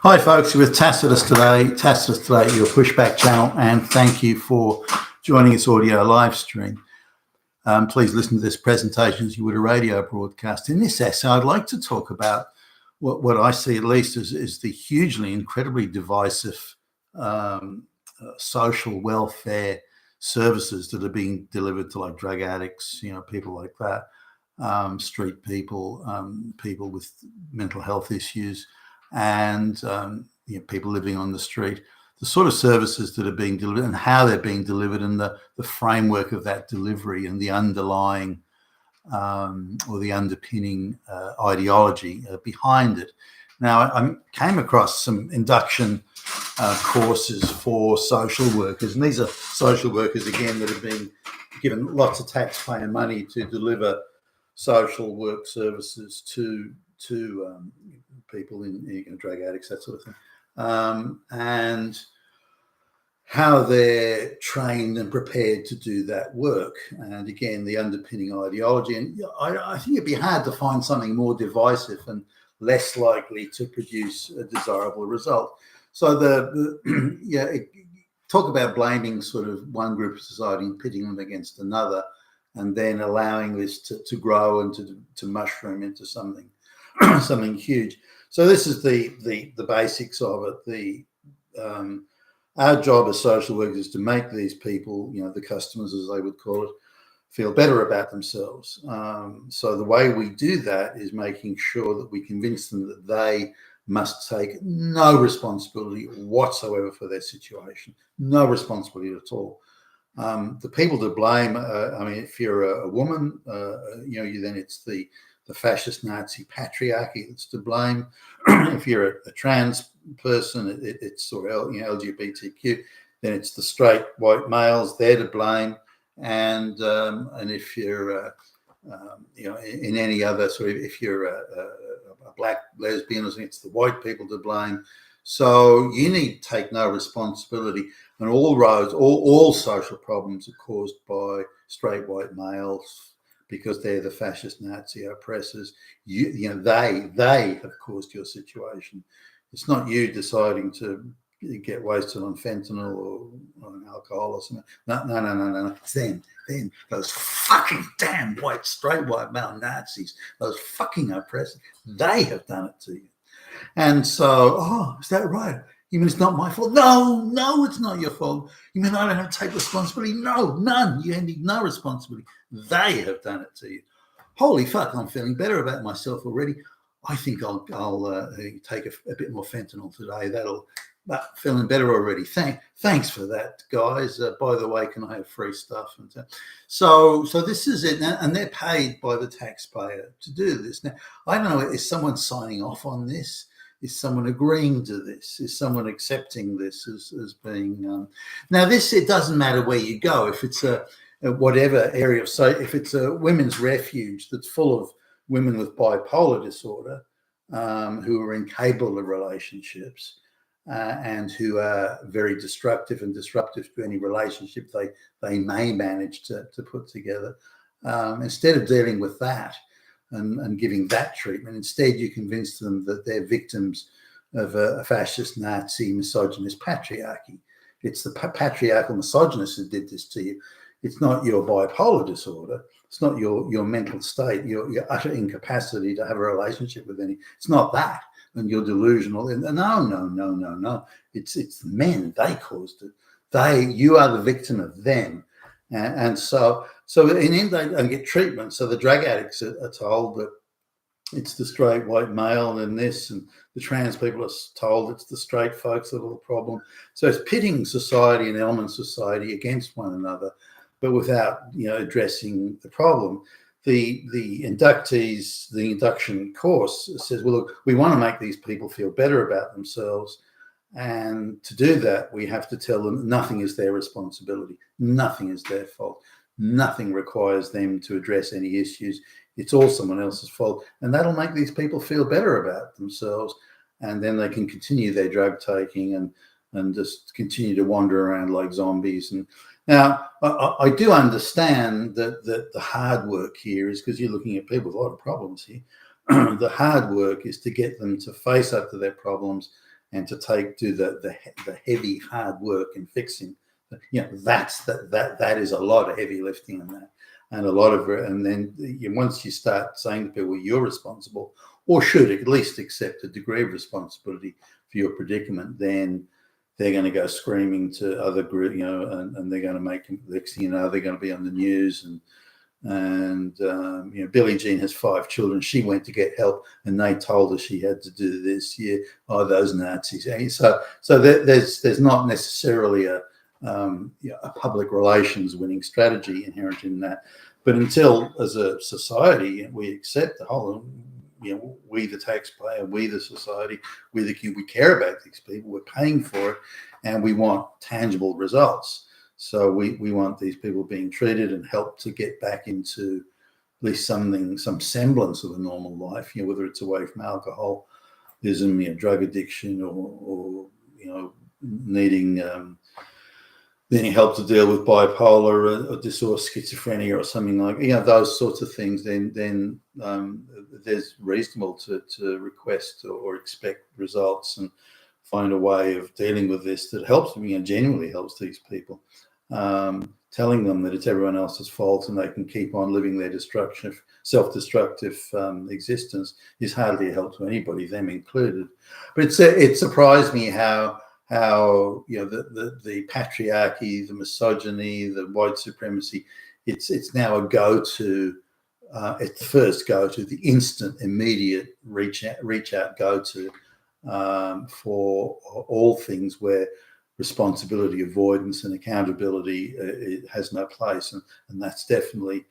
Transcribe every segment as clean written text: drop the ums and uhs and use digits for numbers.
Hi folks, you're with Tacitus today, your pushback channel, and thank you for joining this audio live stream. Please listen to this presentation as you would a radio broadcast. In this essay, I'd like to talk about what I see at least is the hugely, incredibly divisive social welfare services that are being delivered to like drug addicts, people like that, street people, people with mental health issues, and people living on the street, the sort of services that are being delivered and how they're being delivered, and the framework of that delivery and the underlying or the underpinning ideology behind it. Now, I came across some induction courses for social workers, and these are social workers, again, that have been given lots of taxpayer money to deliver social work services to people in drug addicts, that sort of thing, and how they're trained and prepared to do that work. And again, the underpinning ideology. And I think it'd be hard to find something more divisive and less likely to produce a desirable result. So talk about blaming sort of one group of society and pitting them against another, and then allowing this to grow and to mushroom into something something huge. So this is the basics of it. Our job as social workers is to make these people, the customers as they would call it, feel better about themselves. So the way we do that is making sure that we convince them that they must take no responsibility whatsoever for their situation, no responsibility at all. The people to blame, if you're a woman, then it's the fascist Nazi patriarchy that's to blame. If you're a trans person, it's or LGBTQ, then it's the straight white males, they're to blame. And if you're in any other sort of, if you're a black lesbian, it's the white people to blame. So you need to take no responsibility, and all roads, all social problems are caused by straight white males, because they're the fascist Nazi oppressors. They have caused your situation. It's not you deciding to get wasted on fentanyl or on alcohol or something. No. It's them, those fucking damn straight white male Nazis, those fucking oppressors. They have done it to you. And so, is that right? You mean it's not my fault? No, it's not your fault. You mean I don't have to take responsibility? No, none. You need no responsibility. They have done it to you. Holy fuck, I'm feeling better about myself already. I think I'll take a bit more fentanyl today. Feeling better already. Thanks for that, guys. By the way, can I have free stuff? And so this is it. And they're paid by the taxpayer to do this. Now, I don't know, is someone signing off on this? Is someone agreeing to this? Is someone accepting this as being... Now, it doesn't matter where you go. If it's a whatever area, so if it's a women's refuge that's full of women with bipolar disorder who are incapable of relationships and who are very destructive and disruptive to any relationship they may manage to put together, instead of dealing with that, and giving that treatment, instead you convince them that they're victims of a fascist Nazi misogynist patriarchy. It's the patriarchal misogynists who did this to you. It's not your bipolar disorder. It's not your mental state, your utter incapacity to have a relationship with any. It's not that, and you're delusional. No. It's the men. They caused it. You are the victim of them. And so in the end, they don't get treatment. So the drug addicts are told that it's the straight white male and this, and the trans people are told it's the straight folks that are the problem. So it's pitting society and elements of society against one another, but without addressing the problem. The inductees, the induction course says, well, look, we want to make these people feel better about themselves. And to do that, we have to tell them nothing is their responsibility. Nothing is their fault. Nothing requires them to address any issues. It's all someone else's fault. And that'll make these people feel better about themselves. And then they can continue their drug taking and just continue to wander around like zombies. And now, I do understand that the hard work here is, because you're looking at people with a lot of problems here, the hard work is to get them to face up to their problems and to do the heavy hard work in fixing. That is a lot of heavy lifting in that, and a lot of it. And then once you start saying to people, you're responsible, or should at least accept a degree of responsibility for your predicament, then they're going to go screaming to other groups, and they're going to make, next thing you know, they're going to be on the news. And Billie Jean has 5 children. She went to get help, and they told her she had to do this. Yeah, oh, those Nazis. So there's not necessarily a public relations winning strategy inherent in that. But until, as a society, we accept the whole, we the taxpayer, we the society, we care about these people, we're paying for it, and we want tangible results. So we want these people being treated and helped to get back into at least some semblance of a normal life, whether it's away from alcoholism, drug addiction, or needing help to deal with bipolar or disorder, schizophrenia, or something like those sorts of things. Then there's reasonable to request or expect results and find a way of dealing with this that helps them, genuinely helps these people. Telling them that it's everyone else's fault and they can keep on living their self-destructive existence is hardly a help to anybody, them included. But it surprised me how the patriarchy, the misogyny, the white supremacy, it's now a go-to. It's the first go-to, the instant, immediate reach out go-to for all things where responsibility avoidance and accountability it has no place, and that's definitely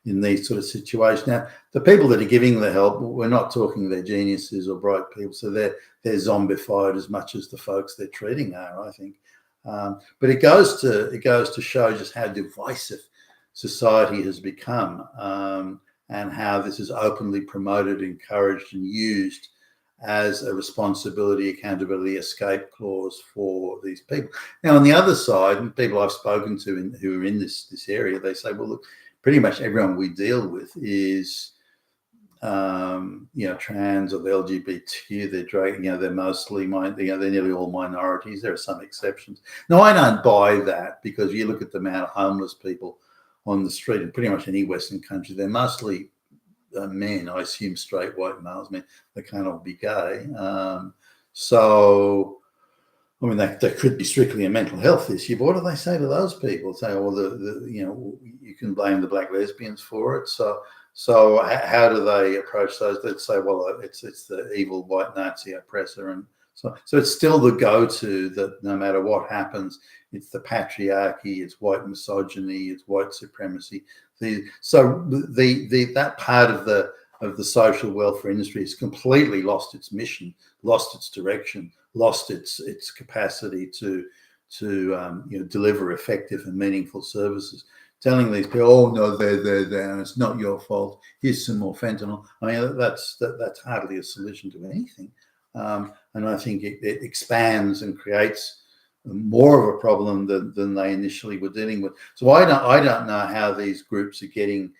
in these sort of situations. Now, the people that are giving the help, we're not talking they're geniuses or bright people, so they're zombified as much as the folks they're treating are, I think. But it goes to show just how divisive society has become, and how this is openly promoted, encouraged, and used as a responsibility, accountability, escape clause for these people. Now, on the other side, and people I've spoken to who are in this area, they say, well, look, pretty much everyone we deal with is, trans or the LGBTQ. They're mostly they're nearly all minorities. There are some exceptions. Now, I don't buy that, because you look at the amount of homeless people on the street in pretty much any Western country, they're mostly men, I assume straight white males. They can't all be gay. So, I mean, that could be strictly a mental health issue. But what do they say to those people? Say, well, you can blame the black lesbians for it. So how do they approach those that say, well, it's the evil white Nazi oppressor? And so it's still the go-to that no matter what happens, it's the patriarchy, it's white misogyny, it's white supremacy. That part of the social welfare industry has completely lost its mission, lost its direction, lost its capacity to deliver effective and meaningful services. Telling these people, oh no, they're there, and it's not your fault. Here's some more fentanyl. I mean, that's hardly a solution to anything. And I think it expands and creates more of a problem than they initially were dealing with. So I don't know how these groups are getting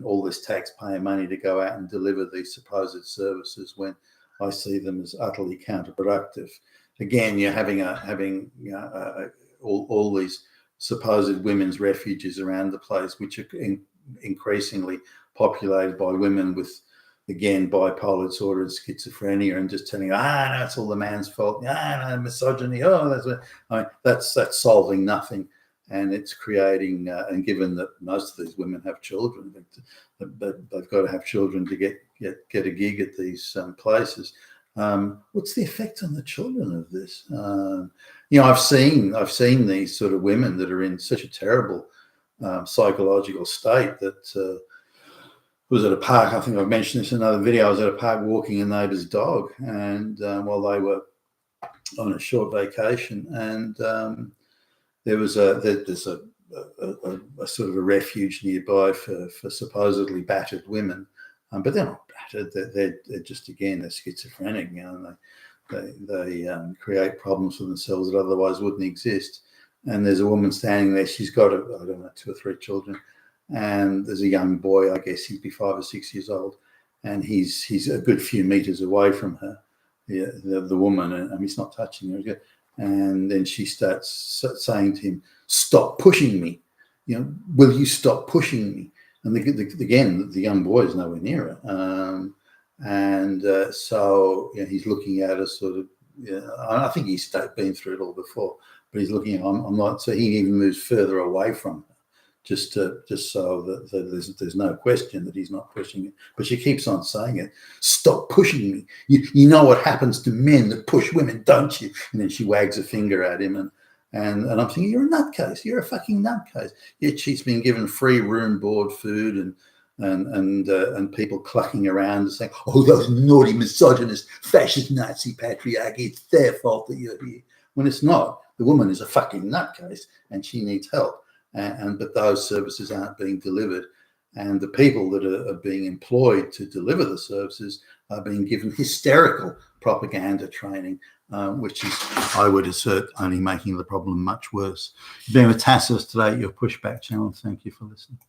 all this taxpayer money to go out and deliver these supposed services, when I see them as utterly counterproductive. Again, you're having all these supposed women's refuges around the place, which are increasingly populated by women with, again, bipolar disorder and schizophrenia, and just telling, no, it's all the man's fault. No, misogyny. Oh, that's solving nothing, and it's creating. And given that most of these women have children, they've got to have children to get a gig at these places. What's the effect on the children of this? I've seen these sort of women that are in such a terrible psychological state that. Was at a park. I think I've mentioned this in another video. I was at a park walking a neighbour's dog, and while they were on a short vacation, and there's a sort of a refuge nearby for supposedly battered women, but they're not battered. They're just, again, they're schizophrenic. And they create problems for themselves that otherwise wouldn't exist. And there's a woman standing there. She's got 2 or 3 children. And there's a young boy, I guess he'd be 5 or 6 years old, and he's a good few meters away from her. the woman, and he's not touching her. And then she starts saying to him, "Stop pushing me. Will you stop pushing me?" And again, the young boy is nowhere near her. So he's looking at her sort of, I think he's been through it all before, but he's looking at, I'm not, so he even moves further away from her, just so that there's no question that he's not pushing it. But she keeps on saying it, "Stop pushing me. You know what happens to men that push women, don't you?" And then she wags a finger at him, and I'm thinking, you're a nutcase. You're a fucking nutcase. Yet she's been given free room, board, food, and people clucking around and saying, "Oh, those naughty, misogynist, fascist, Nazi patriarchy, it's their fault that you're here." When it's not. The woman is a fucking nutcase and she needs help. But those services aren't being delivered. And the people that are being employed to deliver the services are being given hysterical propaganda training, which is, I would assert, only making the problem much worse. You've been with Tassos today at your Pushback channel. Thank you for listening.